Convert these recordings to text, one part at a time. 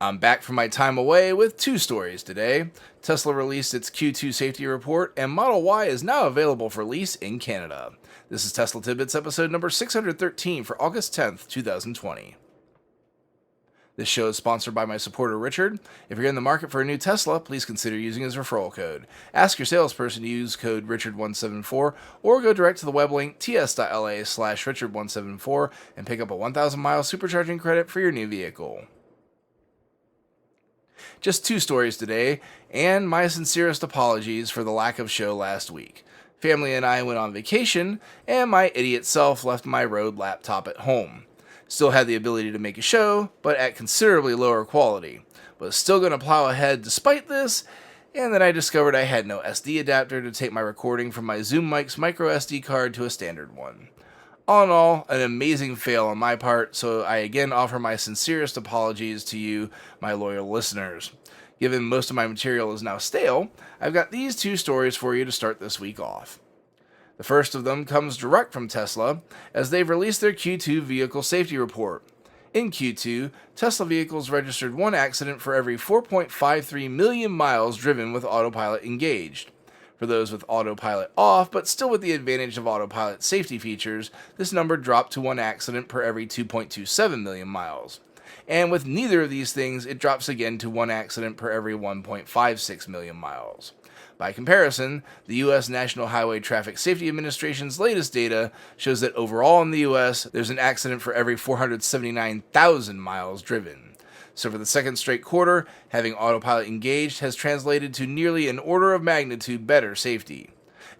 I'm back from my time away with two stories today. Tesla released its Q2 safety report, and Model Y is now available for lease in Canada. This is Tesla Tidbits episode number 613 for August 10th, 2020. This show is sponsored by my supporter Richard. If you're in the market for a new Tesla, please consider using his referral code. Ask your salesperson to use code Richard174 or go direct to the web link ts.la/Richard174 and pick up a 1,000 mile supercharging credit for your new vehicle. Just two stories today, and my sincerest apologies for the lack of show last week. Family and I went on vacation, and my idiot self left my Rode laptop at home. Still had the ability to make a show, but at considerably lower quality. Was still going to plow ahead despite this, and then I discovered I had no SD adapter to take my recording from my Zoom mic's micro SD card to a standard one. All in all, an amazing fail on my part, so I again offer my sincerest apologies to you, my loyal listeners. Given most of my material is now stale, I've got these two stories for you to start this week off. The first of them comes direct from Tesla, as they've released their Q2 vehicle safety report. In Q2, Tesla vehicles registered one accident for every 4.53 million miles driven with autopilot engaged. For those with autopilot off, but still with the advantage of autopilot safety features, this number dropped to one accident per every 2.27 million miles. And with neither of these things, it drops again to one accident per every 1.56 million miles. By comparison, the U.S. National Highway Traffic Safety Administration's latest data shows that overall in the U.S., there's an accident for every 479,000 miles driven. So for the second straight quarter, having autopilot engaged has translated to nearly an order of magnitude better safety.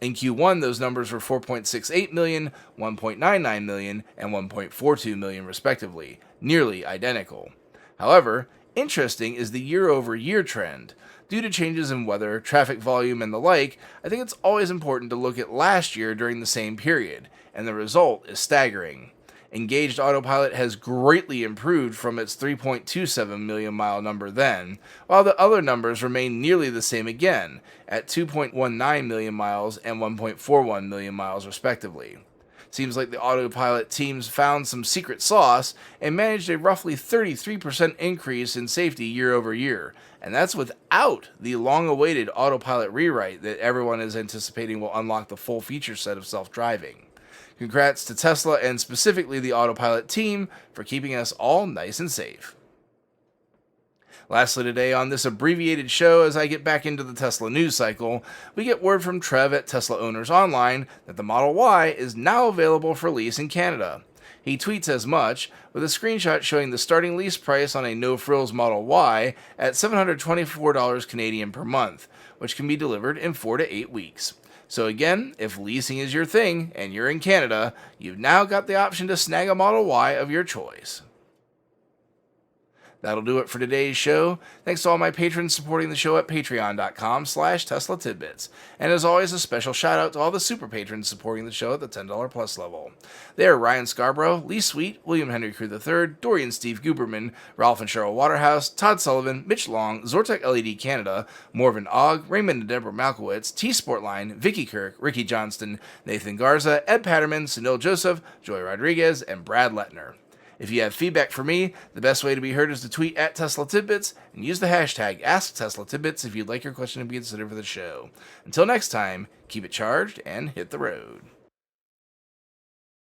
In Q1, those numbers were 4.68 million, 1.99 million, and 1.42 million respectively, nearly identical. However, interesting is the year-over-year trend. Due to changes in weather, traffic volume, and the like, I think it's always important to look at last year during the same period, and the result is staggering. Engaged autopilot has greatly improved from its 3.27 million mile number then, while the other numbers remain nearly the same again, at 2.19 million miles and 1.41 million miles respectively. Seems like the autopilot teams found some secret sauce and managed a roughly 33% increase in safety year over year, and that's without the long-awaited autopilot rewrite that everyone is anticipating will unlock the full feature set of self-driving. Congrats to Tesla and specifically the autopilot team for keeping us all nice and safe. Lastly today on this abbreviated show, as I get back into the Tesla news cycle, we get word from Trev at Tesla Owners Online that the Model Y is now available for lease in Canada. He tweets as much, with a screenshot showing the starting lease price on a no-frills Model Y at $724 Canadian per month, which can be delivered in 4 to 8 weeks. So again, if leasing is your thing and you're in Canada, you've now got the option to snag a Model Y of your choice. That'll do it for today's show. Thanks to all my patrons supporting the show at patreon.com/Tesla Tidbits. And as always, a special shout out to all the super patrons supporting the show at the $10 plus level. They are Ryan Scarborough, Lee Sweet, William Henry Crew III, Dorian Steve Guberman, Ralph and Cheryl Waterhouse, Todd Sullivan, Mitch Long, Zortec LED Canada, Morven Ogg, Raymond and Deborah Malkowitz, T Sportline, Vicky Kirk, Ricky Johnston, Nathan Garza, Ed Patterman, Sunil Joseph, Joy Rodriguez, and Brad Lettner. If you have feedback for me, the best way to be heard is to tweet at Tesla Tidbits and use the hashtag AskTeslaTidbits if you'd like your question to be considered for the show. Until next time, keep it charged and hit the road.